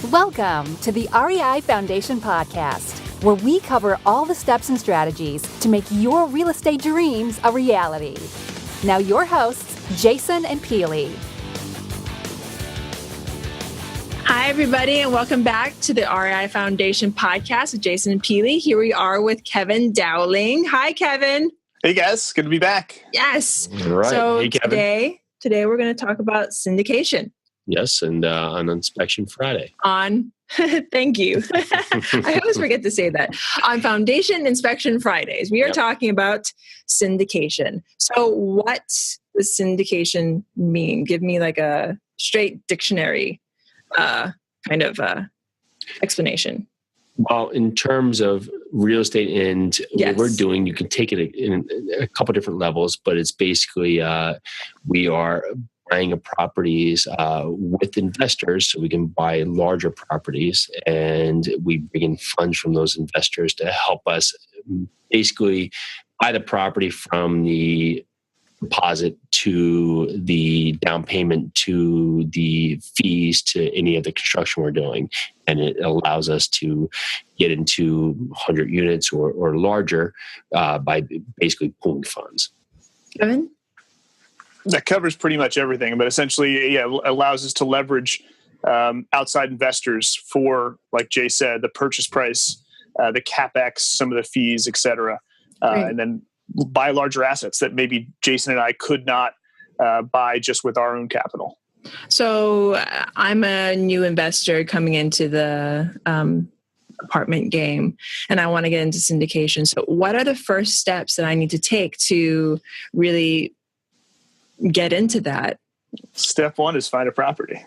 Welcome to the REI Foundation Podcast, where we cover all the steps and strategies to make your real estate dreams a reality. Now your hosts, Jason and Pili. Hi, everybody, and welcome back to the REI Foundation Podcast with Jason and Pili. Here we are with Kevin Dowling. Hi, Kevin. Hey, guys. Good to be back. Yes. All right. So hey, Kevin. today we're going to talk about syndication. Yes, and on Inspection Friday. Thank you. I always forget to say that. On Foundation Inspection Fridays, we are talking about syndication. So what does syndication mean? Give me like a straight dictionary kind of explanation. Well, in terms of real estate and what we're doing, you can take it in a couple different levels, but it's basically we are buying properties with investors so we can buy larger properties, and we bring in funds from those investors to help us basically buy the property from the deposit to the down payment to the fees to any of the construction we're doing. And it allows us to get into 100 units or larger by basically pooling funds. Kevin? That covers pretty much everything, but essentially, it allows us to leverage outside investors for, like Jay said, the purchase price, the CapEx, some of the fees, et cetera, and then buy larger assets that maybe Jason and I could not buy just with our own capital. So I'm a new investor coming into the apartment game, and I want to get into syndication. So what are the first steps that I need to take to really get into that? Step one is find a property.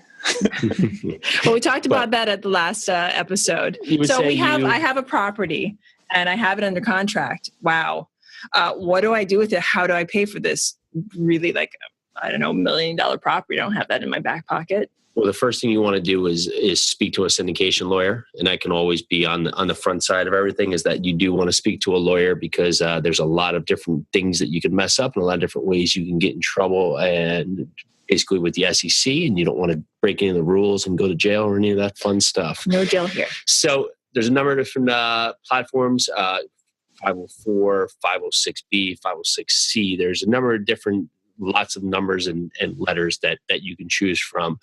Well, we talked about that at the last episode. So I have a property and I have it under contract. Wow. What do I do with it? How do I pay for this? Really, $1 million property. I don't have that in my back pocket. Well, the first thing you want to do is speak to a syndication lawyer, and I can always be on the front side of everything. Is that you do want to speak to a lawyer because there's a lot of different things that you can mess up and a lot of different ways you can get in trouble, and basically with the SEC, and you don't want to break any of the rules and go to jail or any of that fun stuff. No jail here. So there's a number of different platforms. 504, 506B, 506C. There's a number of different, lots of numbers and letters that you can choose from.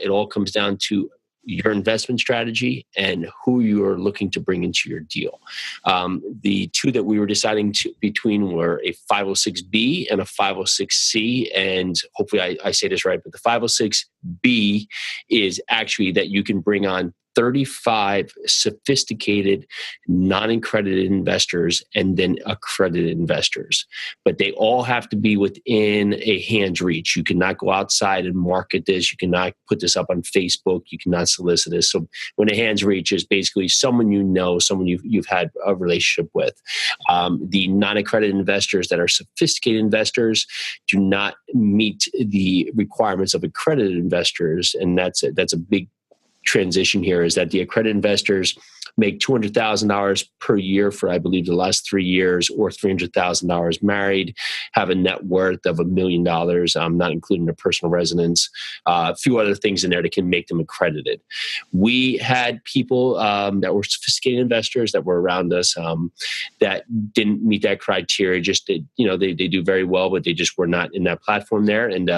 It all comes down to your investment strategy and who you are looking to bring into your deal. The two that we were deciding between were a 506B and a 506C. And hopefully I say this right, but the 506B is actually that you can bring on 35 sophisticated, non-accredited investors and then accredited investors. But they all have to be within a hand's reach. You cannot go outside and market this. You cannot put this up on Facebook. You cannot solicit this. So when a hand's reach is basically someone you know, someone you've had a relationship with. The non-accredited investors that are sophisticated investors do not meet the requirements of accredited investors. And that's a big transition here, is that the accredited investors make $200,000 per year for, I believe, the last 3 years, or $300,000 married, have a net worth of $1 million, not including their personal residence, a few other things in there that can make them accredited. We had people that were sophisticated investors that were around us that didn't meet that criteria. Just they do very well, but they just were not in that platform there, and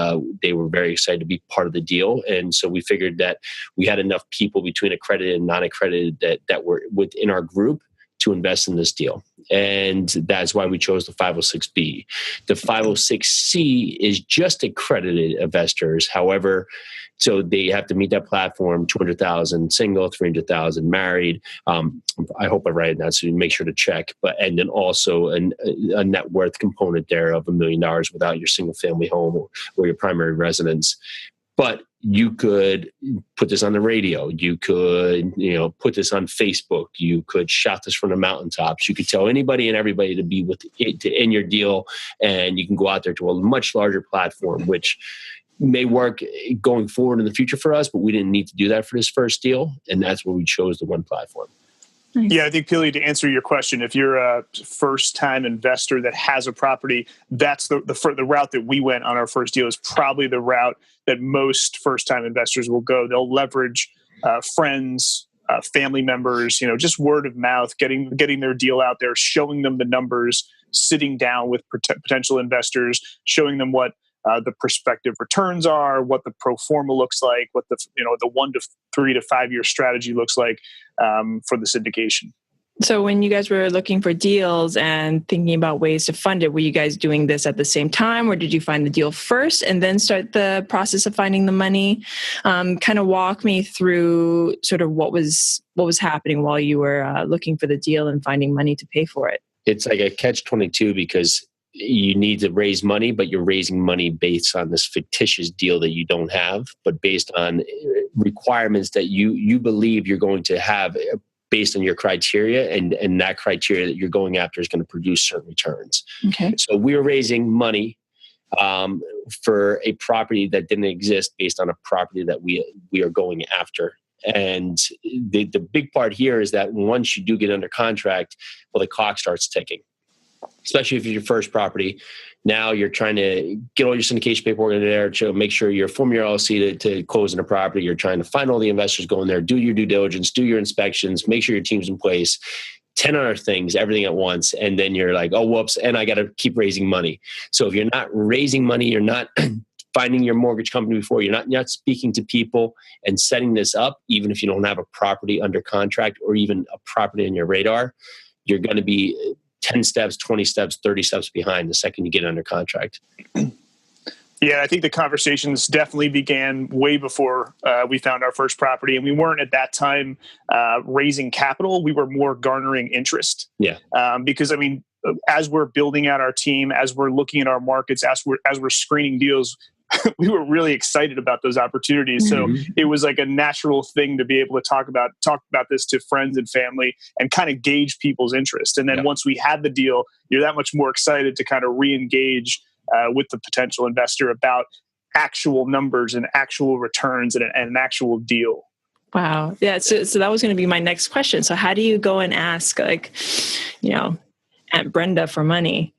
they were very excited to be part of the deal. And so we figured that we had enough people between accredited and non-accredited that were within our group to invest in this deal. And that's why we chose the 506B. The 506C is just accredited investors. However, so they have to meet that platform, 200,000 single, 300,000 married. I hope I write it down, so you make sure to check. And then also a net worth component there of $1 million without your single family home or your primary residence. But you could put this on the radio. You could, put this on Facebook. You could shout this from the mountaintops. You could tell anybody and everybody to be in your deal, and you can go out there to a much larger platform, which may work going forward in the future for us, but we didn't need to do that for this first deal, and that's where we chose the one platform. Nice. Yeah, I think, Pili, to answer your question, if you're a first-time investor that has a property, that's the route that we went on our first deal is probably the route that most first-time investors will go. They'll leverage friends, family members, just word of mouth, getting their deal out there, showing them the numbers, sitting down with potential investors, showing them what the prospective returns are, what the pro forma looks like, what the 1 to 3 to 5 year strategy looks like for the syndication. So when you guys were looking for deals and thinking about ways to fund it, were you guys doing this at the same time, or did you find the deal first and then start the process of finding the money? Kind of walk me through sort of what was happening while you were looking for the deal and finding money to pay for it. It's like a catch-22 because you need to raise money, but you're raising money based on this fictitious deal that you don't have, but based on requirements that you believe you're going to have based on your criteria, and that criteria that you're going after is going to produce certain returns. Okay. So we were raising money for a property that didn't exist based on a property that we are going after. And the big part here is that once you do get under contract, well, the clock starts ticking, especially if it's your first property. Now you're trying to get all your syndication paperwork in there to make sure you're forming your LLC to close in a property. You're trying to find all the investors, go in there, do your due diligence, do your inspections, make sure your team's in place, 10 other things, everything at once. And then you're like, oh, whoops, and I got to keep raising money. So if you're not raising money, you're not finding your mortgage company before, you're not speaking to people and setting this up, even if you don't have a property under contract or even a property on your radar, you're going to be 10 steps, 20 steps, 30 steps behind the second you get under contract. Yeah, I think the conversations definitely began way before we found our first property. And we weren't at that time raising capital. We were more garnering interest. Yeah. Because, as we're building out our team, as we're looking at our markets, as we're screening deals, we were really excited about those opportunities. So it was like a natural thing to be able to talk about this to friends and family and kind of gauge people's interest. And then once we had the deal, you're that much more excited to kind of re-engage with the potential investor about actual numbers and actual returns and an actual deal. Wow. Yeah. So that was going to be my next question. So how do you go and ask, Aunt Brenda for money?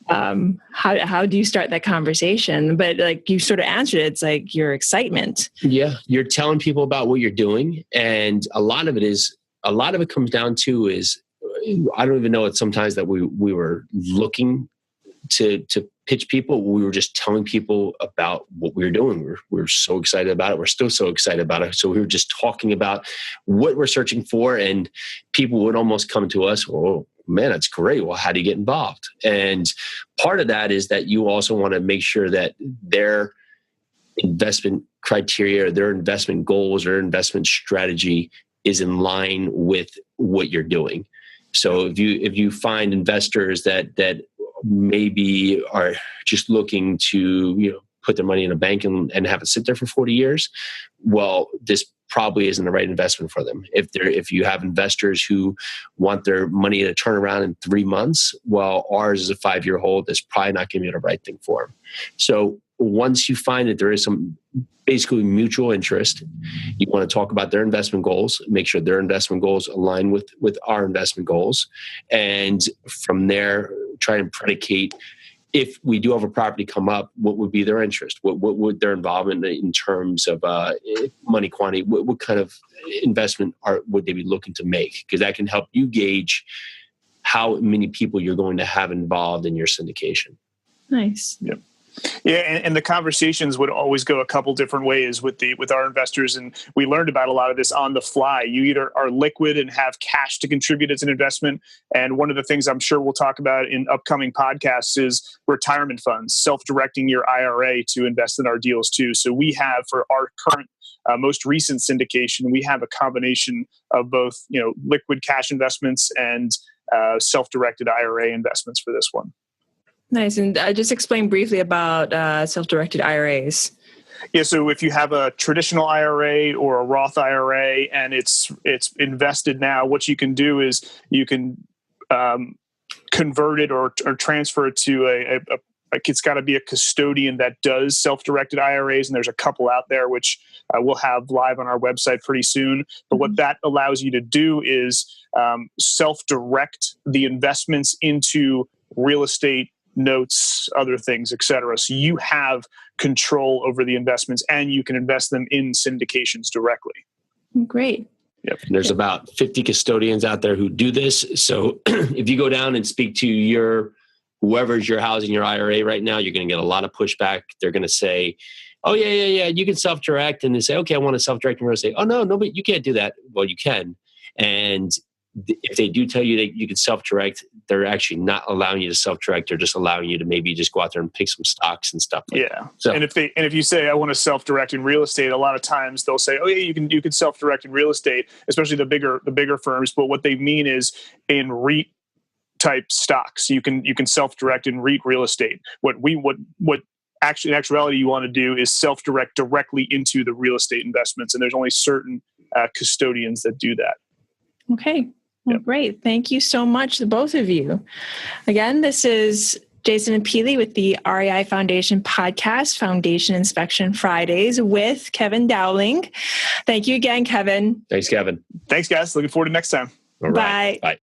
How do you start that conversation? But you sort of answered it. It's like your excitement. Yeah. You're telling people about what you're doing. And a lot of it comes down to is, I don't even know it sometimes that we were looking to pitch people. We were just telling people about what we were doing. We were so excited about it. We're still so excited about it. So we were just talking about what we're searching for, and people would almost come to us, oh, man, that's great. Well, how do you get involved? And part of that is that you also want to make sure that their investment criteria, or their investment goals, or investment strategy is in line with what you're doing. So if you find investors that maybe are just looking to put their money in a bank and have it sit there for 40 years, well, this probably isn't the right investment for them. If you have investors who want their money to turn around in 3 months, well, ours is a 5-year hold. That's probably not going to be the right thing for them. So once you find that there is some basically mutual interest, you want to talk about their investment goals, make sure their investment goals align with our investment goals. And from there, try and predicate, if we do have a property come up, what would be their interest? What would their involvement in terms of money quantity? What kind of investment would they be looking to make? Because that can help you gauge how many people you're going to have involved in your syndication. Nice. Yep. Yeah, and the conversations would always go a couple different ways with our investors, and we learned about a lot of this on the fly. You either are liquid and have cash to contribute as an investment, and one of the things I'm sure we'll talk about in upcoming podcasts is retirement funds, self-directing your IRA to invest in our deals too. So we have, for our current most recent syndication, we have a combination of both liquid cash investments and self-directed IRA investments for this one. Nice. And just explain briefly about self-directed IRAs. Yeah, so if you have a traditional IRA or a Roth IRA and it's invested now, what you can do is you can convert it or transfer it to it's got to be a custodian that does self-directed IRAs, and there's a couple out there which we'll have live on our website pretty soon. But what that allows you to do is self-direct the investments into real estate, notes, other things, et cetera. So you have control over the investments and you can invest them in syndications directly. Great. Yep. There's about 50 custodians out there who do this. So if you go down and speak to whoever's your housing your IRA right now, you're going to get a lot of pushback. They're going to say, oh, yeah, you can self-direct. And they say, okay, I want to self-direct in real estate. Oh, no, but you can't do that. Well, you can. And if they do tell you that you can self-direct, they're actually not allowing you to self-direct. They're just allowing you to maybe just go out there and pick some stocks and stuff like that. So, and if you say I want to self-direct in real estate, a lot of times they'll say, oh yeah, you can self-direct in real estate, especially the bigger firms. But what they mean is in REIT type stocks, you can self-direct in REIT real estate. What actually in actuality you want to do is self-direct directly into the real estate investments, and there's only certain custodians that do that. Okay. Well, great. Thank you so much to both of you. Again, this is Jason and Pili with the REI Foundation podcast, Foundation Inspection Fridays with Kevin Dowling. Thank you again, Kevin. Thanks, Kevin. Thanks, guys. Looking forward to next time. All right. Bye.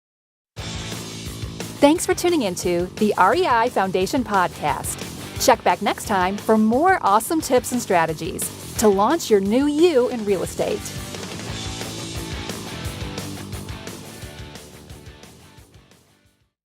Thanks for tuning into the REI Foundation podcast. Check back next time for more awesome tips and strategies to launch your new you in real estate.